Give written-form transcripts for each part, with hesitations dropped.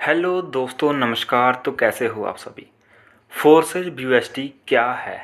Hello दोस्तों, नमस्कार। तो कैसे हो आप सभी। फोर्सेज BUSD क्या है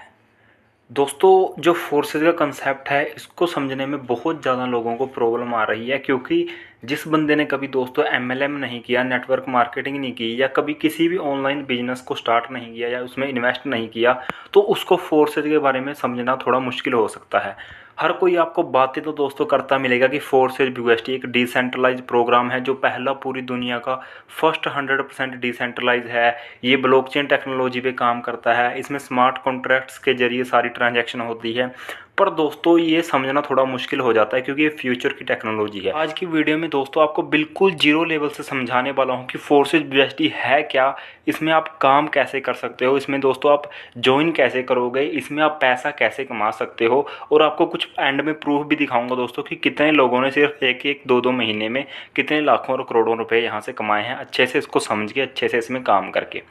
दोस्तों? जो फोर्सेज का कंसेप्ट है इसको समझने में बहुत ज़्यादा लोगों को प्रॉब्लम आ रही है, क्योंकि जिस बंदे ने कभी दोस्तों MLM नहीं किया, नेटवर्क मार्केटिंग नहीं की, या कभी किसी भी ऑनलाइन बिजनेस को स्टार्ट नहीं किया या उसमें इन्वेस्ट नहीं किया, तो उसको फोर्सेज के बारे में समझना थोड़ा मुश्किल हो सकता है। हर कोई आपको बातें तो दोस्तों करता मिलेगा कि फोर्सेज BUSD एक डिसेंट्रलाइज प्रोग्राम है, जो पहला पूरी दुनिया का फर्स्ट 100% डिसेंट्रलाइज है। ये ब्लॉकचेन टेक्नोलॉजी पे काम करता है, इसमें स्मार्ट कॉन्ट्रैक्ट्स के जरिए सारी ट्रांजैक्शन होती है। पर दोस्तों ये समझना थोड़ा मुश्किल हो जाता है, क्योंकि ये फ्यूचर की टेक्नोलॉजी है। आज की वीडियो में दोस्तों आपको बिल्कुल जीरो लेवल से समझाने वाला हूँ कि फोर्सेज BUSD है क्या, इसमें आप काम कैसे कर सकते हो, इसमें दोस्तों आप ज्वाइन कैसे करोगे, इसमें आप पैसा कैसे कमा सकते हो, और आपको कुछ एंड में प्रूफ भी दिखाऊंगा दोस्तों कि कितने लोगों ने सिर्फ एक एक दो दो महीने में कितने लाखों और करोड़ों रुपए यहाँ से कमाए हैं, अच्छे से इसको समझ के, अच्छे से इसमें काम करके।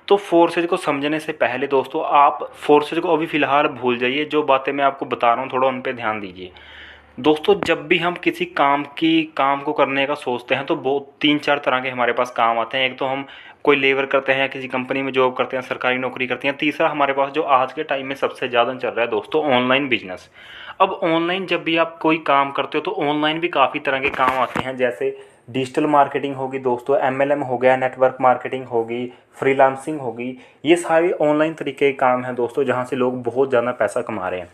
तो फोर्सेज को समझने से पहले दोस्तों आप फोर्सेज को अभी फ़िलहाल भूल जाइए। जो बातें मैं आपको बता रहा हूँ थोड़ा उन पर ध्यान दीजिए दोस्तों। जब भी हम किसी काम को करने का सोचते हैं तो बहुत 3-4 तरह के हमारे पास काम आते हैं। एक तो हम कोई लेबर करते हैं या किसी कंपनी में जॉब करते हैं, सरकारी नौकरी करते हैं। तीसरा हमारे पास जो आज के टाइम में सबसे ज़्यादा चल रहा है दोस्तों, ऑनलाइन बिजनेस। अब ऑनलाइन जब भी आप कोई काम करते हो तो ऑनलाइन भी काफ़ी तरह के काम आते हैं, जैसे डिजिटल मार्केटिंग होगी दोस्तों, MLM हो गया, नेटवर्क मार्केटिंग होगी, फ्रीलांसिंग होगी। ये सारे ऑनलाइन तरीके के काम हैं दोस्तों, जहाँ से लोग बहुत ज़्यादा पैसा कमा रहे हैं।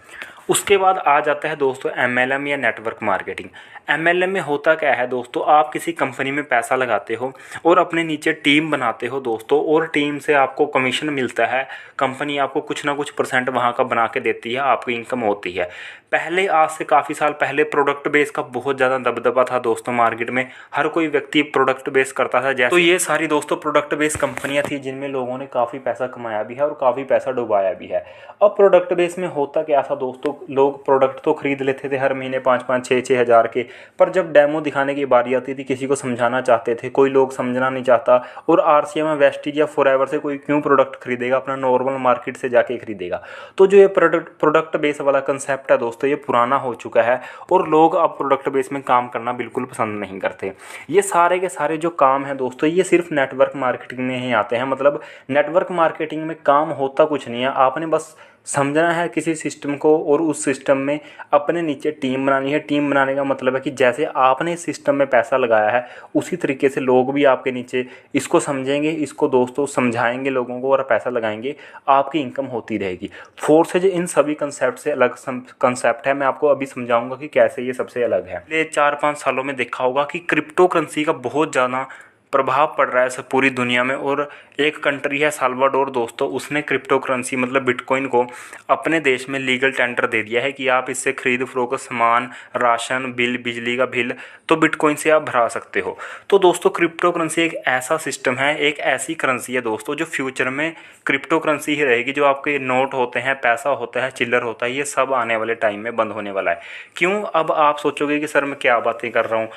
उसके बाद आ जाता है दोस्तों MLM या नेटवर्क मार्केटिंग। MLM में होता क्या है दोस्तों, आप किसी कंपनी में पैसा लगाते हो और अपने नीचे टीम बनाते हो दोस्तों, और टीम से आपको कमीशन मिलता है। कंपनी आपको कुछ ना कुछ % वहाँ का बना के देती है, आपकी इनकम होती है। पहले आज से काफ़ी साल पहले प्रोडक्ट बेस का बहुत ज़्यादा दबदबा था दोस्तों मार्केट में। हर कोई व्यक्ति प्रोडक्ट बेस करता था, जैसे तो ये सारी दोस्तों प्रोडक्ट बेस कंपनियां थी जिनमें लोगों ने काफ़ी पैसा कमाया भी है और काफ़ी पैसा डुबाया भी है। अब प्रोडक्ट बेस में होता क्या था दोस्तों, लोग प्रोडक्ट तो खरीद लेते थे हर महीने 5-5, 6-6 हज़ार के, पर जब डेमो दिखाने की बारी आती थी, किसी को समझाना चाहते थे, कोई लोग समझना नहीं चाहता। और RCM, वेस्टीज या फॉरएवर से कोई क्यों प्रोडक्ट खरीदेगा, अपना नॉर्मल मार्केट से जाके खरीदेगा। तो जो ये प्रोडक्ट बेस वाला कंसेप्ट है दोस्तों, ये पुराना हो चुका है और लोग अब प्रोडक्ट बेस में काम करना बिल्कुल पसंद नहीं करते। ये सारे के सारे जो काम हैं दोस्तों, ये सिर्फ नेटवर्क मार्केटिंग में ही आते हैं। मतलब नेटवर्क मार्केटिंग में काम होता कुछ नहीं है, आपने बस समझना है किसी सिस्टम को और उस सिस्टम में अपने नीचे टीम बनानी है। टीम बनाने का मतलब है कि जैसे आपने इस सिस्टम में पैसा लगाया है, उसी तरीके से लोग भी आपके नीचे इसको समझेंगे, इसको दोस्तों समझाएंगे लोगों को और पैसा लगाएंगे, आपकी इनकम होती रहेगी। फोर्सेज इन सभी कंसेप्ट से अलग कंसेप्ट है। मैं आपको अभी समझाऊंगा कि कैसे ये सबसे अलग है। पिछले 4-5 सालों में देखा होगा कि क्रिप्टो करेंसी का बहुत ज़्यादा प्रभाव पड़ रहा है सब पूरी दुनिया में। और एक कंट्री है साल्वाडोर दोस्तों, उसने क्रिप्टो करेंसी मतलब बिटकॉइन को अपने देश में लीगल टेंडर दे दिया है कि आप इससे खरीद फरोख्त सामान, राशन बिल, बिजली का बिल तो बिटकॉइन से आप भरा सकते हो। तो दोस्तों क्रिप्टो करेंसी एक ऐसा सिस्टम है, एक ऐसी करेंसी है दोस्तों, जो फ्यूचर में क्रिप्टो करेंसी ही रहेगी। जो आपके नोट होते हैं, पैसा होता है, चिल्लर होता है, ये सब आने वाले टाइम में बंद होने वाला है। क्यों? अब आप सोचोगे कि सर मैं क्या बातें कर रहा हूँ,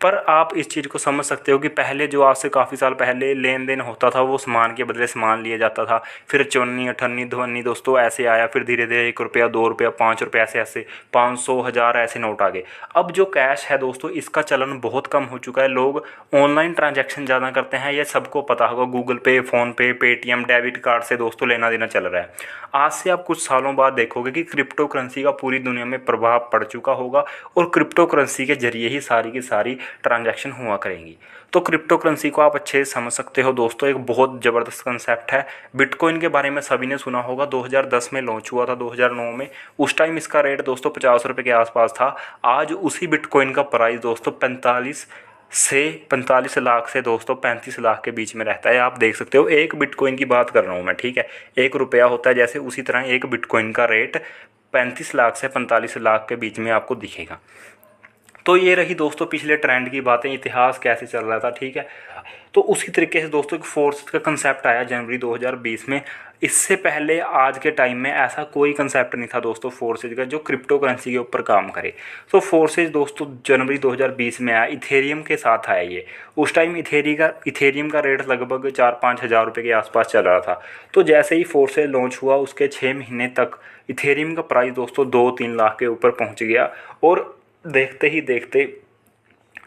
पर आप इस चीज़ को समझ सकते हो कि पहले जो आज से काफ़ी साल पहले लेन देन होता था, वो सामान के बदले सामान लिया जाता था। फिर 54, 58, 52 दोस्तों ऐसे आया, फिर धीरे धीरे 1 रुपया, 2 रुपया, 5 रुपये, ऐसे ऐसे 500, 1000 ऐसे नोट आ गए। अब जो कैश है दोस्तों, इसका चलन बहुत कम हो चुका है। लोग ऑनलाइन ट्रांजैक्शन ज़्यादा करते हैं, ये सबको पता होगा। गूगल पे, फ़ोनपे, पेटीएम, डेबिट कार्ड से दोस्तों लेना देना चल रहा है। आज से आप कुछ सालों बाद देखोगे कि क्रिप्टो करेंसी का पूरी दुनिया में प्रभाव पड़ चुका होगा, और क्रिप्टो करेंसी के जरिए ही सारी की सारी ट्रांजैक्शन हुआ करेंगी। तो क्रिप्टो करेंसी को आप अच्छे से समझ सकते हो दोस्तों, एक बहुत ज़बरदस्त कंसेप्ट है। बिटकॉइन के बारे में सभी ने सुना होगा, 2010 में लॉन्च हुआ था, 2009 में। उस टाइम इसका रेट दोस्तों 50 रुपये के आसपास था। आज उसी बिटकॉइन का प्राइस दोस्तों 45 लाख से दोस्तों 35 लाख के बीच में रहता है। आप देख सकते हो, एक बिटकॉइन की बात कर रहा हूँ मैं, ठीक है। 1 रुपया होता है जैसे, उसी तरह एक बिटकॉइन का रेट 35 लाख से 45 लाख के बीच में आपको दिखेगा। तो ये रही दोस्तों पिछले ट्रेंड की बातें, इतिहास कैसे चल रहा था, ठीक है। तो उसी तरीके से दोस्तों एक फोर्स का कंसेप्ट आया जनवरी 2020 में। इससे पहले आज के टाइम में ऐसा कोई कंसेप्ट नहीं था दोस्तों फोर्सेज का, जो क्रिप्टो करेंसी के ऊपर काम करे। तो फोर्सेज दोस्तों जनवरी 2020 में आया, इथेरियम के साथ आया ये। उस टाइम इथेरियम का रेट लगभग 4-5 हज़ार रुपये के आसपास चल रहा था। तो जैसे ही फोर्सेज लॉन्च हुआ, उसके 6 महीने तक इथेरियम का प्राइस दोस्तों 2-3 लाख के ऊपर पहुँच गया। और देखते ही देखते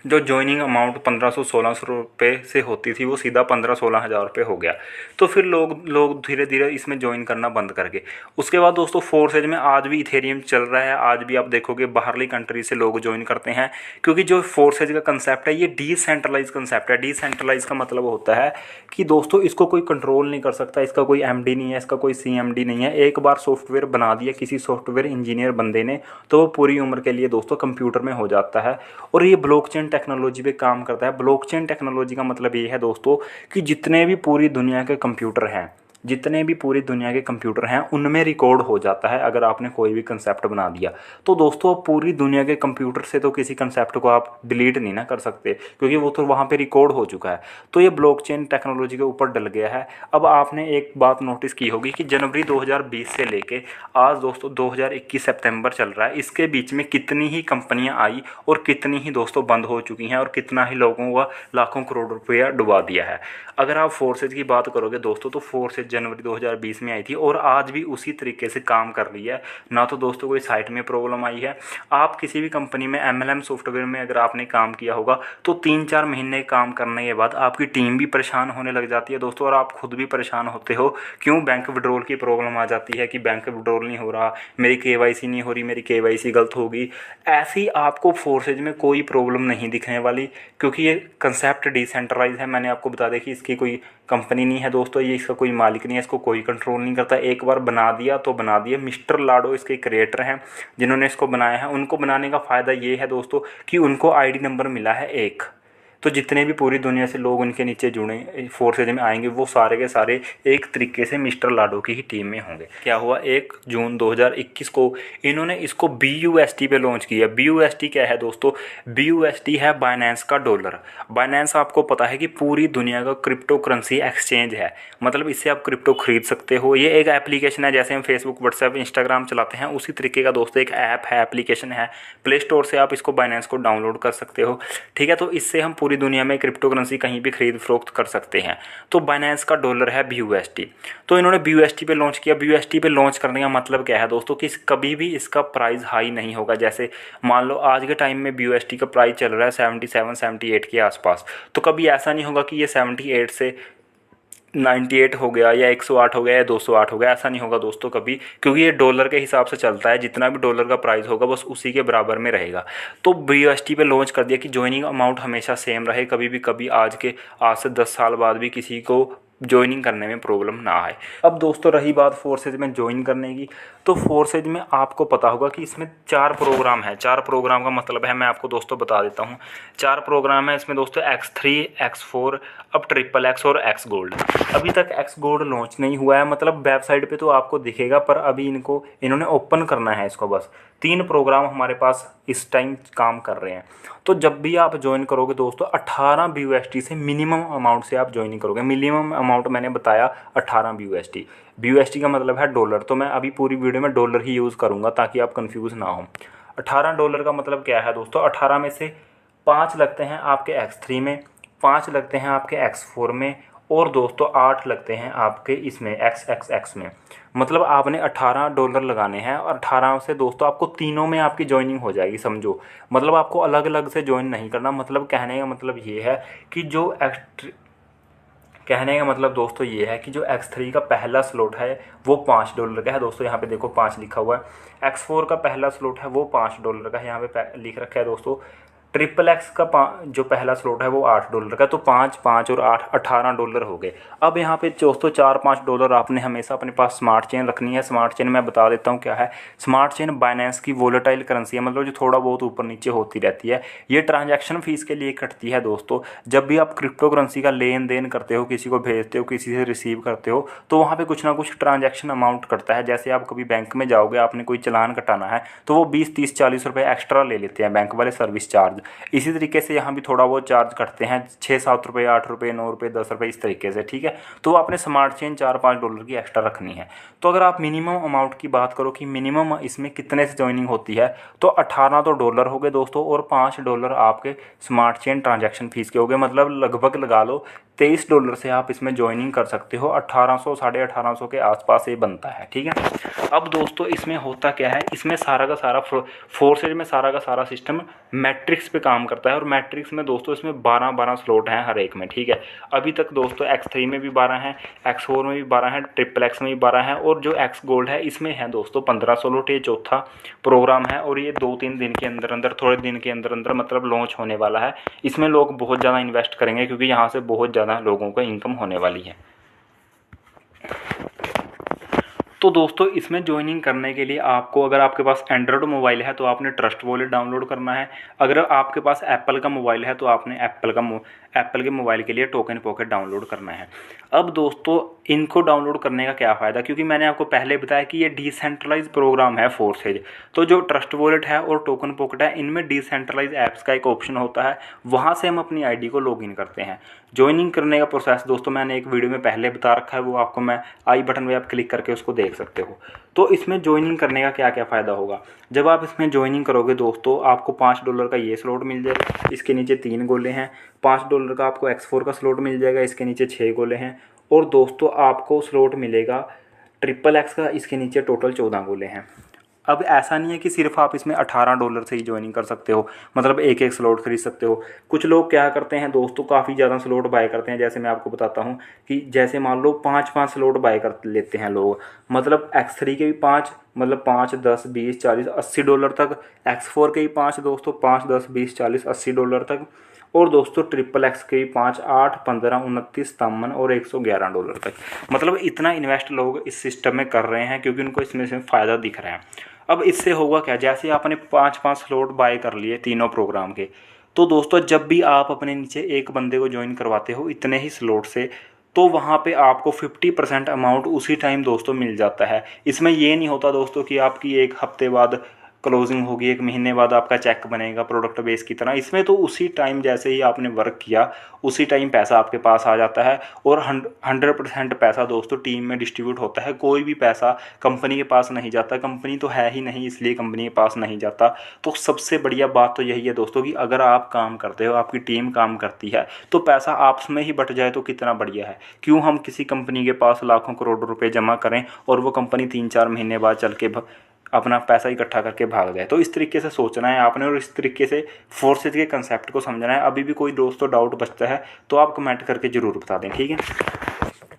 जो ज्वाइनिंग अमाउंट 1500-1600 रुपये से होती थी वो सीधा 15-16 हज़ार रुपये हो गया। तो फिर लोग धीरे धीरे इसमें ज्वाइन करना बंद कर गए। उसके बाद दोस्तों फोर्सेज में आज भी इथेरियम चल रहा है, आज भी आप देखोगे बाहरली कंट्री से लोग ज्वाइन करते हैं, क्योंकि जो फोर्सेज का कंसेप्ट है ये डिसेंट्रलाइज कंसेप्ट है। डिसेंट्रलाइज का मतलब होता है कि दोस्तों इसको कोई कंट्रोल नहीं कर सकता, इसका कोई एमडी नहीं है, इसका कोई सीएमडी नहीं है। एक बार सॉफ्टवेयर बना दिया किसी सॉफ्टवेयर इंजीनियर बंदे ने तो वो पूरी उम्र के लिए दोस्तों कंप्यूटर में हो जाता है। और ये ब्लॉकचेन टेक्नोलॉजी पे काम करता है। ब्लॉकचेन टेक्नोलॉजी का मतलब ये है दोस्तों कि जितने भी पूरी दुनिया के कंप्यूटर हैं, जितने भी पूरी दुनिया के कंप्यूटर हैं उनमें रिकॉर्ड हो जाता है। अगर आपने कोई भी कंसेप्ट बना दिया तो दोस्तों पूरी दुनिया के कंप्यूटर से तो किसी कंसेप्ट को आप डिलीट नहीं ना कर सकते, क्योंकि वो तो वहाँ पे रिकॉर्ड हो चुका है। तो ये ब्लॉकचेन टेक्नोलॉजी के ऊपर डल गया है। अब आपने एक बात नोटिस की होगी कि जनवरी 2020 से लेके आज दोस्तों 2021 सितंबर चल रहा है, इसके बीच में कितनी ही कंपनियां आई और कितनी ही दोस्तों बंद हो चुकी हैं और कितना ही लोगों का लाखों करोड़ रुपया डुबा दिया है। अगर आप फोर्सेज की बात करोगे दोस्तों तो फोर्सेज जनवरी 2020 में आई थी और आज भी उसी तरीके से काम कर रही है। ना तो दोस्तों कोई साइट में प्रॉब्लम आई है। आप किसी भी कंपनी में एमएलएम सॉफ्टवेयर में अगर आपने काम किया होगा तो 3-4 महीने काम करने के बाद आपकी टीम भी परेशान होने लग जाती है दोस्तों, और आप खुद भी परेशान होते हो। क्यों? बैंक विड्रॉल की प्रॉब्लम आ जाती है कि बैंक विड्रॉल नहीं हो रहा, मेरी केवाईसी नहीं हो रही, मेरी केवाईसी गलत होगी। ऐसी आपको फोर्सेज में कोई प्रॉब्लम नहीं दिखने वाली, क्योंकि ये कंसेप्ट डिसेंट्रलाइज है। मैंने आपको बता दें कि इसकी कोई कंपनी नहीं है दोस्तों, ये इसका कोई मालिक नहीं है, इसको कोई कंट्रोल नहीं करता। एक बार बना दिया तो बना दिया। मिस्टर लाडो इसके क्रिएटर हैं जिन्होंने इसको बनाया है। उनको बनाने का फ़ायदा ये है दोस्तों कि उनको आईडी नंबर मिला है एक, तो जितने भी पूरी दुनिया से लोग उनके नीचे जुड़े फोर्सेज में आएंगे वो सारे के सारे एक तरीके से मिस्टर लाडो की ही टीम में होंगे। क्या हुआ, 1 जून 2021 को इन्होंने इसको BUSD पे लॉन्च किया। BUSD क्या है दोस्तों? BUSD है बाइनेंस का डॉलर। बाइनेंस आपको पता है कि पूरी दुनिया का क्रिप्टो करेंसी एक्सचेंज है, मतलब इससे आप क्रिप्टो खरीद सकते हो। ये एक एप्लीकेशन है, जैसे हम फेसबुक, व्हाट्सएप, इंस्टाग्राम चलाते हैं उसी तरीके का दोस्तों एक ऐप है, एप्लीकेशन है। प्ले स्टोर से आप इसको बाइनेंस को डाउनलोड कर सकते हो, ठीक है। तो इससे हम पूरी दुनिया में क्रिप्टो करेंसी कहीं भी खरीद फरोख्त कर सकते हैं। तो बाइनेंस का डॉलर है BUSD। तो इन्होंने BUSD पे लॉन्च किया। BUSD पे लॉन्च करने का मतलब क्या है दोस्तों कि कभी भी इसका प्राइस हाई नहीं होगा। जैसे मान लो आज के टाइम में BUSD का प्राइस चल रहा है 77-78 के आसपास, तो कभी ऐसा नहीं होगा कि ये 78 से 98 हो गया या 108 हो गया या 208 हो गया, ऐसा नहीं होगा दोस्तों कभी, क्योंकि ये डॉलर के हिसाब से चलता है। जितना भी डॉलर का प्राइस होगा बस उसी के बराबर में रहेगा। तो BUSD पे लॉन्च कर दिया कि ज्वाइनिंग अमाउंट हमेशा सेम रहे, कभी आज से 10 साल बाद भी किसी को ज्वाइनिंग करने में प्रॉब्लम ना आए। अब दोस्तों रही बात फोर्सेज में ज्वाइन करने की, तो फोर्सेज में आपको पता होगा कि इसमें 4 प्रोग्राम है। 4 प्रोग्राम का मतलब है, मैं आपको दोस्तों बता देता हूँ। 4 प्रोग्राम है इसमें दोस्तों, X3, X4, अब XXX और X गोल्ड। अभी तक X गोल्ड लॉन्च नहीं हुआ है, मतलब वेबसाइट पे तो आपको दिखेगा, पर अभी इन्होंने ओपन करना है इसको। बस 3 प्रोग्राम हमारे पास इस टाइम काम कर रहे हैं। तो जब भी आप ज्वाइन करोगे दोस्तों 18 BUSD से मिनिमम अमाउंट से आप ज्वाइनिंग करोगे। मिनिमम अमाउंट मैंने बताया 18 BUSD। BUSD का मतलब है डॉलर, तो मैं अभी पूरी वीडियो में डॉलर ही यूज़ करूँगा ताकि आप कंफ्यूज ना हो। 18 डॉलर का मतलब क्या है दोस्तों? 18 में से 5 लगते हैं आपके X3 में, 5 लगते हैं आपके X4 में, और दोस्तों 8 लगते हैं आपके इसमें XXX में। मतलब आपने 18 डॉलर लगाने हैं और 18 से दोस्तों आपको तीनों में आपकी ज्वाइनिंग हो जाएगी, समझो। मतलब आपको अलग अलग से ज्वाइन नहीं करना। मतलब कहने का मतलब ये है कि कहने का मतलब दोस्तों ये है कि जो X3 का पहला स्लॉट है वो $5 का है दोस्तों, यहाँ पे देखो 5 लिखा हुआ है। X4 का पहला स्लॉट है वो $5 का है, यहाँ पे लिख रखा है दोस्तों। XXX का जो पहला स्लॉट है वो $8 का, तो 5, 5 और 8 $18 हो गए। अब यहाँ पे दोस्तों $4-5 आपने हमेशा अपने पास स्मार्ट चेन रखनी है। स्मार्ट चेन मैं बता देता हूँ क्या है। स्मार्ट चेन बाइनेंस की वोलेटाइल करेंसी है, मतलब जो थोड़ा बहुत ऊपर नीचे होती रहती है। ये ट्रांजैक्शन फीस के लिए कटती है दोस्तों। जब भी आप क्रिप्टो करेंसी का लेन देन करते हो, किसी को भेजते हो, किसी से रिसीव करते हो, तो वहाँ पर कुछ ना कुछ ट्रांजैक्शन अमाउंट कटता है। जैसे आप कभी बैंक में जाओगे, आपने कोई चालान कटाना है तो वो 20, 30, 40 रुपये एक्स्ट्रा ले लेते हैं बैंक वाले, सर्विस चार्ज। इसी तरीके से यहाँ भी थोड़ा बहुत चार्ज कटते हैं, 6-7 रुपये, 8 रुपये, 9 रुपये, 10 रुपये, इस तरीके से, ठीक है। तो आपने स्मार्ट चेन $4-5 की एक्स्ट्रा रखनी है। तो अगर आप मिनिमम अमाउंट की बात करो कि मिनिमम इसमें कितने से ज्वाइनिंग होती है, तो 18 तो डॉलर हो गए दोस्तों, और $5 आपके स्मार्ट चेन ट्रांजैक्शन फीस के हो गए। मतलब लगभग लगा लो $23 से आप इसमें ज्वाइनिंग कर सकते हो। 1800 साढ़े 1800 के आसपास ये बनता है, ठीक है। अब दोस्तों इसमें होता क्या है, इसमें सारा का सारा फोर्सेज में सारा का सारा सिस्टम मैट्रिक्स पे काम करता है। और मैट्रिक्स में दोस्तों इसमें 12 स्लॉट हैं हर एक में, ठीक है। अभी तक दोस्तों X3 में भी 12 हैं, X4 में भी 12 हैं, XXX में भी 12 हैं, और जो X गोल्ड है इसमें है दोस्तों 15 स्लॉट। ये चौथा प्रोग्राम है और ये 2-3 दिन के अंदर अंदर, थोड़े दिन के अंदर अंदर मतलब लॉन्च होने वाला है। इसमें लोग बहुत ज़्यादा इन्वेस्ट करेंगे क्योंकि यहाँ से बहुत ज़्यादा लोगों को इनकम होने वाली है। तो दोस्तों इसमें ज्वाइनिंग करने के लिए आपको, अगर आपके पास एंड्रॉयड मोबाइल है तो आपने ट्रस्ट वॉलेट डाउनलोड करना है। अगर आपके पास एप्पल का मोबाइल है तो आपने एप्पल के मोबाइल के लिए टोकन पॉकेट डाउनलोड करना है। अब दोस्तों इनको डाउनलोड करने का क्या फ़ायदा, क्योंकि मैंने आपको पहले बताया कि ये डिसेंट्रलाइज प्रोग्राम है फोर्सेज। तो जो ट्रस्ट वॉलेट है और टोकन पॉकेट है, इनमें डिसेंट्रलाइज ऐप्स का एक ऑप्शन होता है, वहाँ से हम अपनी आईडी को लॉगिन करते हैं। ज्वाइनिंग करने का प्रोसेस दोस्तों मैंने एक वीडियो में पहले बता रखा है, वो आपको मैं आई बटन में आप क्लिक करके उसको देख सकते हो। तो इसमें ज्वाइनिंग करने का क्या क्या फ़ायदा होगा, जब आप इसमें ज्वाइनिंग करोगे दोस्तों आपको $5 का ये स्लॉट मिल जाएगा, इसके नीचे 3 गोले हैं। $5 का आपको X4 का स्लॉट मिल जाएगा, इसके नीचे 6 गोले हैं। और दोस्तों आपको स्लॉट मिलेगा XXX का, इसके नीचे टोटल 14 गोले हैं। अब ऐसा नहीं है कि सिर्फ आप इसमें $18 से ही ज्वाइनिंग कर सकते हो, मतलब एक एक स्लॉट खरीद सकते हो। कुछ लोग क्या करते हैं दोस्तों, काफ़ी ज़्यादा स्लॉट बाय करते हैं। जैसे मैं आपको बताता हूँ कि जैसे मान लो 5-5 स्लॉट बाय कर लेते हैं लोग, मतलब X3 के भी 5, मतलब 5, 10, 20, 40, $80 तक। X4 के भी 5 दोस्तों, 5, 10, 20, 40, $80 तक। और दोस्तों XXX के भी 5, 8, 15, 29, 53 और $111 तक। मतलब इतना इन्वेस्ट लोग इस सिस्टम में कर रहे हैं क्योंकि उनको इसमें से फ़ायदा दिख रहा है। अब इससे होगा क्या, जैसे आपने 5-5 स्लॉट बाय कर लिए तीनों प्रोग्राम के, तो दोस्तों जब भी आप अपने नीचे एक बंदे को ज्वाइन करवाते हो इतने ही स्लॉट से, तो वहाँ पे आपको 50% अमाउंट उसी टाइम दोस्तों मिल जाता है। इसमें ये नहीं होता दोस्तों कि आपकी एक हफ्ते बाद क्लोजिंग होगी, 1 महीने बाद आपका चेक बनेगा प्रोडक्ट बेस की तरह। इसमें तो उसी टाइम जैसे ही आपने वर्क किया उसी टाइम पैसा आपके पास आ जाता है। और 100% पैसा दोस्तों टीम में डिस्ट्रीब्यूट होता है। कोई भी पैसा कंपनी के पास नहीं जाता, कंपनी तो है ही नहीं इसलिए कंपनी के पास नहीं जाता। तो सबसे बढ़िया बात तो यही है दोस्तों कि अगर आप काम करते हो, आपकी टीम काम करती है, तो पैसा आपस में ही बट जाए तो कितना बढ़िया है। क्यों हम किसी कंपनी के पास लाखों करोड़ों रुपए जमा करें और वो कंपनी 3-4 महीने बाद चल के अपना पैसा इकट्ठा करके भाग जाए। तो इस तरीके से सोचना है आपने और इस तरीके से फोर्सेज के कंसेप्ट को समझना है। अभी भी कोई दोस्तों डाउट बचता है तो आप कमेंट करके ज़रूर बता दें, ठीक है।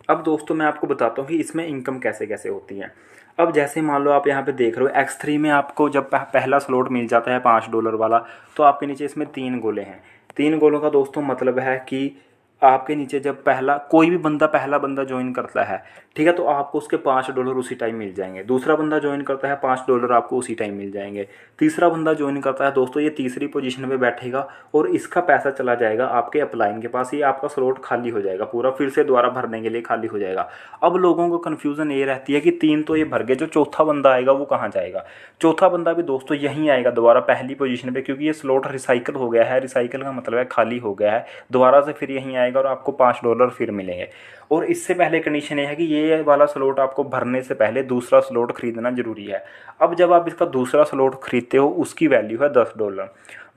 अब दोस्तों मैं आपको बताता हूँ कि इसमें इनकम कैसे कैसे होती है। अब जैसे मान लो आप यहाँ पे देख रहे हो X3 में आपको जब पहला स्लॉट मिल जाता है $5 वाला, तो आपके नीचे इसमें 3 गोले हैं। 3 गोलों का दोस्तों मतलब है कि आपके नीचे जब पहला बंदा ज्वाइन करता है, ठीक है, तो आपको उसके $5 उसी टाइम मिल जाएंगे। दूसरा बंदा ज्वाइन करता है, $5 आपको उसी टाइम मिल जाएंगे। तीसरा बंदा ज्वाइन करता है दोस्तों, ये तीसरी पोजीशन पे बैठेगा और इसका पैसा चला जाएगा आपके अपलाइन के पास। ये आपका स्लॉट खाली हो जाएगा पूरा, फिर से दोबारा भरने के लिए खाली हो जाएगा। अब लोगों को कन्फ्यूज़न ये रहती है कि 3 तो ये भर गए, जो चौथा बंदा आएगा वो कहाँ जाएगा। चौथा बंदा भी दोस्तों यहीं आएगा दोबारा पहली पोजीशन पे, क्योंकि ये स्लॉट रिसाइकल हो गया है। रिसाइकल का मतलब है खाली हो गया है, दोबारा से फिर यहीं आएगा और आपको $5 फिर मिलेंगे। और इससे पहले कंडीशन ये है कि ये वाला स्लॉट आपको भरने से पहले दूसरा स्लॉट खरीदना ज़रूरी है। अब जब आप इसका दूसरा स्लॉट खरीदते हो उसकी वैल्यू है $10।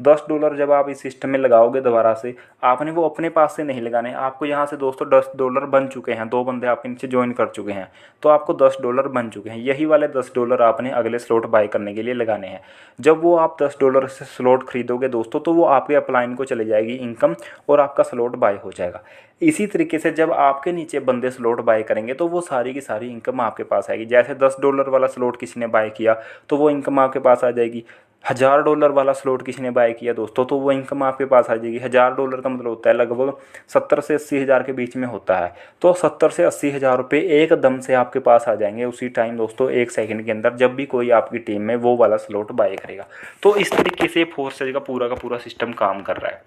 $10 जब आप इस सिस्टम में लगाओगे दोबारा से, आपने वो अपने पास से नहीं लगाने, आपको यहाँ से दोस्तों $10 बन चुके हैं। 2 बंदे आपके नीचे ज्वाइन कर चुके हैं तो आपको $10 बन चुके हैं। यही वाले $10 आपने अगले स्लॉट बाय करने के लिए लगाने हैं। जब वो आप $10 से स्लॉट खरीदोगे दोस्तों, तो वो आपके अपलाइन को चले जाएगी इनकम और आपका स्लॉट बाय हो जाएगा। इसी तरीके से जब आपके नीचे बंदे स्लॉट बाय करेंगे तो वो सारी की सारी इनकम आपके पास आएगी। जैसे $10 वाला स्लॉट किसी ने बाय किया तो वो इनकम आपके पास आ जाएगी। $1000 वाला स्लॉट किसी ने बाय किया दोस्तों तो वो इनकम आपके पास आ जाएगी। $1000 का मतलब होता है लगभग 70 से 80 हज़ार के बीच में होता है। तो 70 से 80 हज़ार रुपये एकदम से आपके पास आ जाएंगे उसी टाइम दोस्तों, 1 सेकंड के अंदर, जब भी कोई आपकी टीम में वो वाला स्लॉट बाय करेगा। तो इस तरीके से फोर्सेज का पूरा सिस्टम काम कर रहा है।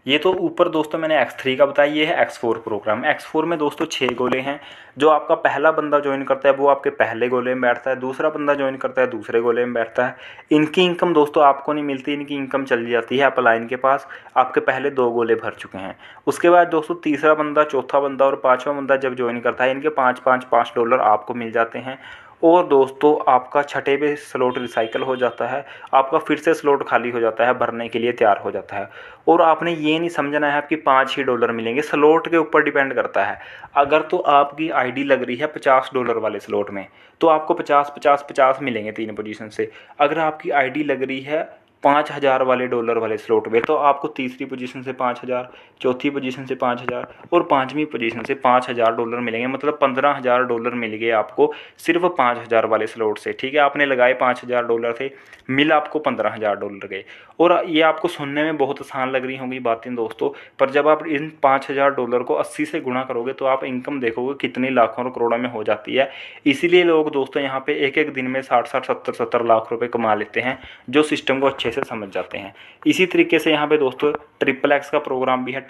ये तो ऊपर दोस्तों मैंने X3 का बताया, ये है X4 प्रोग्राम। X4 में दोस्तों 6 गोले हैं। जो आपका पहला बंदा ज्वाइन करता है वो आपके पहले गोले में बैठता है, दूसरा बंदा ज्वाइन करता है दूसरे गोले में बैठता है। इनकी इनकम दोस्तों आपको नहीं मिलती, इनकी इनकम चली जाती है अपलाइन के पास। आपके पहले 2 गोले भर चुके हैं। उसके बाद दोस्तों तीसरा बंदा, चौथा बंदा और 5वां बंदा जब ज्वाइन करता है, इनके $5 आपको मिल जाते हैं। और दोस्तों आपका छठे पे स्लॉट रिसाइकल हो जाता है, आपका फिर से स्लॉट खाली हो जाता है, भरने के लिए तैयार हो जाता है। और आपने ये नहीं समझना है आपकी 5 ही डॉलर मिलेंगे, स्लॉट के ऊपर डिपेंड करता है। अगर तो आपकी आईडी लग रही है $50 वाले स्लॉट में, तो आपको 50 मिलेंगे 3 पोजीशन से। अगर आपकी आईडी लग रही है 5,000 वाले डॉलर वाले स्लॉट में, तो आपको तीसरी पोजीशन से 5,000, चौथी पोजीशन से 5,000 और पाँचवीं पोजीशन से $5,000 मिलेंगे। मतलब $15,000 मिल गए आपको सिर्फ 5,000 वाले स्लॉट से। ठीक है, आपने लगाए $5,000 थे, मिल आपको $15,000 गए। और ये आपको सुनने में बहुत आसान लग रही होंगी बातें दोस्तों, पर जब आप इन $5,000 को 80 से गुणा करोगे तो आप इनकम देखोगे कितनी लाखों और करोड़ों में हो जाती है। इसीलिए लोग दोस्तों यहाँ पे एक एक दिन में 60-60, 70-70 लाख रुपए कमा लेते हैं, जो सिस्टम को अच्छे से समझ जाते हैं। इसी तरीके से यहाँ पे दोस्तों XXX का प्रोग्राम भी है।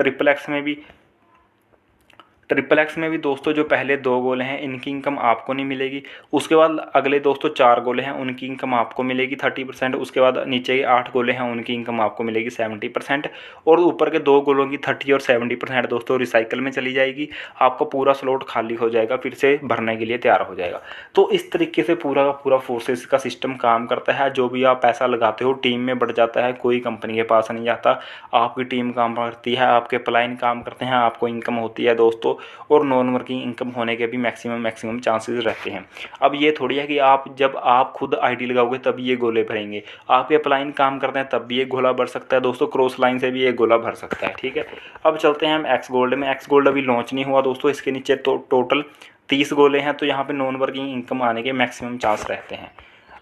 XXX में भी दोस्तों जो पहले 2 गोले हैं इनकी इनकम आपको नहीं मिलेगी। उसके बाद अगले दोस्तों 4 गोले हैं उनकी इनकम आपको मिलेगी 30%। उसके बाद नीचे के 8 गोले हैं उनकी इनकम आपको मिलेगी 70%। और ऊपर के 2 गोलों की 30 और 70% दोस्तों रिसाइकल में चली जाएगी। आपका पूरा स्लॉट खाली हो जाएगा, फिर से भरने के लिए तैयार हो जाएगा। तो इस तरीके से पूरा का पूरा फोर्सेस का सिस्टम काम करता है। जो भी आप पैसा लगाते हो टीम में बढ़ जाता है, कोई कंपनी के पास नहीं जाता। आपकी टीम काम करती है, आपके प्लाइन काम करते हैं, आपको इनकम होती है दोस्तों। और नॉन वर्किंग इनकम होने के भी मैक्सिमम चांसेस रहते हैं। अब ये थोड़ी है कि जब आप खुद आईडी लगाओगे तब ये गोले भरेंगे। आपके अपलाइन काम करते हैं तब भी ये गोला भर सकता है दोस्तों, क्रॉस लाइन से भी ये गोला भर सकता है। ठीक है, अब चलते हैं हम एक्स गोल्ड में। एक्स गोल्ड अभी लॉन्च नहीं हुआ दोस्तों, इसके नीचे तो टोटल 30 गोले हैं, तो यहाँ पे नॉन वर्किंग इनकम आने के मैक्सिमम चांस रहते हैं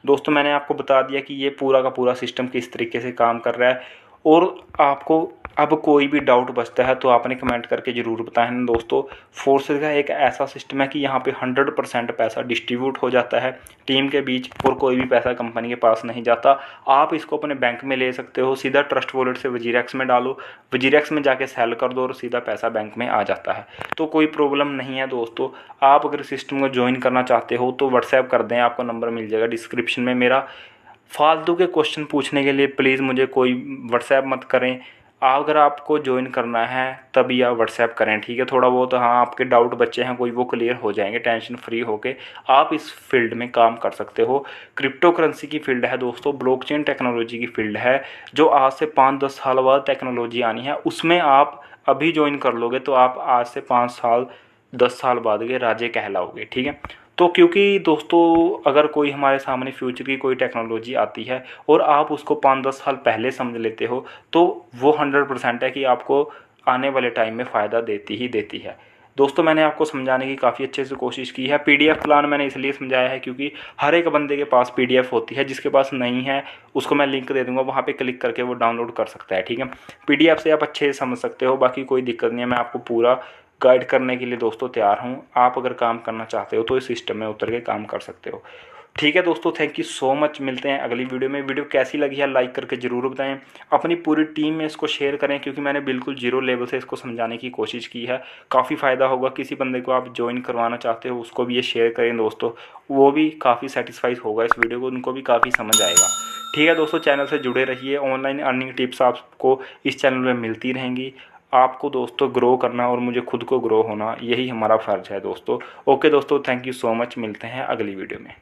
दोस्तों। मैंने आपको बता दिया कि ये पूरा का पूरा सिस्टम किस तरीके से काम कर रहा है। और आपको अब कोई भी डाउट बचता है तो आपने कमेंट करके ज़रूर बताएं ना दोस्तों। फोर्सेस का एक ऐसा सिस्टम है कि यहाँ पे 100% पैसा डिस्ट्रीब्यूट हो जाता है टीम के बीच, और कोई भी पैसा कंपनी के पास नहीं जाता। आप इसको अपने बैंक में ले सकते हो, सीधा ट्रस्ट वॉलेट से वजीरेक्स में डालो, वजीरेक्स में जाके सेल कर दो और सीधा पैसा बैंक में आ जाता है। तो कोई प्रॉब्लम नहीं है दोस्तों। आप अगर सिस्टम को ज्वाइन करना चाहते हो तो व्हाट्सएप कर दें, आपको नंबर मिल जाएगा डिस्क्रिप्शन में मेरा। फालतू के क्वेश्चन पूछने के लिए प्लीज़ मुझे कोई व्हाट्सएप मत करें। अगर आपको ज्वाइन करना है तभी आप व्हाट्सएप करें। ठीक है, थोड़ा बहुत हाँ आपके डाउट बच्चे हैं कोई, वो क्लियर हो जाएंगे। टेंशन फ्री होके आप इस फील्ड में काम कर सकते हो। क्रिप्टो करेंसी की फील्ड है दोस्तों, ब्लॉकचेन टेक्नोलॉजी की फील्ड है, जो आज से 5-10 साल बाद टेक्नोलॉजी आनी है। उसमें आप अभी ज्वाइन कर लोगे तो आप आज से 5 साल 10 साल बाद के राजे कहलाओगे। ठीक है, तो क्योंकि दोस्तों अगर कोई हमारे सामने फ्यूचर की कोई टेक्नोलॉजी आती है और आप उसको 5-10 साल पहले समझ लेते हो, तो वो 100% है कि आपको आने वाले टाइम में फ़ायदा देती ही देती है। दोस्तों मैंने आपको समझाने की काफ़ी अच्छे से कोशिश की है। PDF प्लान मैंने इसलिए समझाया है क्योंकि हर एक बंदे के पास PDF होती है, जिसके पास नहीं है उसको मैं लिंक दे दूंगा, वहाँ पे क्लिक करके वो डाउनलोड कर सकता है। ठीक है, PDF से आप अच्छे से समझ सकते हो, बाकी कोई दिक्कत नहीं है। मैं आपको पूरा गाइड करने के लिए दोस्तों तैयार हूँ। आप अगर काम करना चाहते हो तो इस सिस्टम में उतर के काम कर सकते हो। ठीक है दोस्तों, थैंक यू सो मच। मिलते हैं अगली वीडियो में। वीडियो कैसी लगी है लाइक करके ज़रूर बताएं, अपनी पूरी टीम में इसको शेयर करें, क्योंकि मैंने बिल्कुल जीरो लेवल से इसको समझाने की कोशिश की है। काफ़ी फ़ायदा होगा। किसी बंदे को आप ज्वाइन करवाना चाहते हो उसको भी ये शेयर करें दोस्तों, वो भी काफ़ी सेटिस्फाइड होगा इस वीडियो को, उनको भी काफ़ी समझ आएगा। ठीक है दोस्तों, चैनल से जुड़े रहिए। ऑनलाइन अर्निंग टिप्स आपको इस चैनल में मिलती रहेंगी। आपको दोस्तों ग्रो करना और मुझे खुद को ग्रो होना, यही हमारा फ़र्ज़ है दोस्तों। ओके दोस्तों, थैंक यू सो मच। मिलते हैं अगली वीडियो में।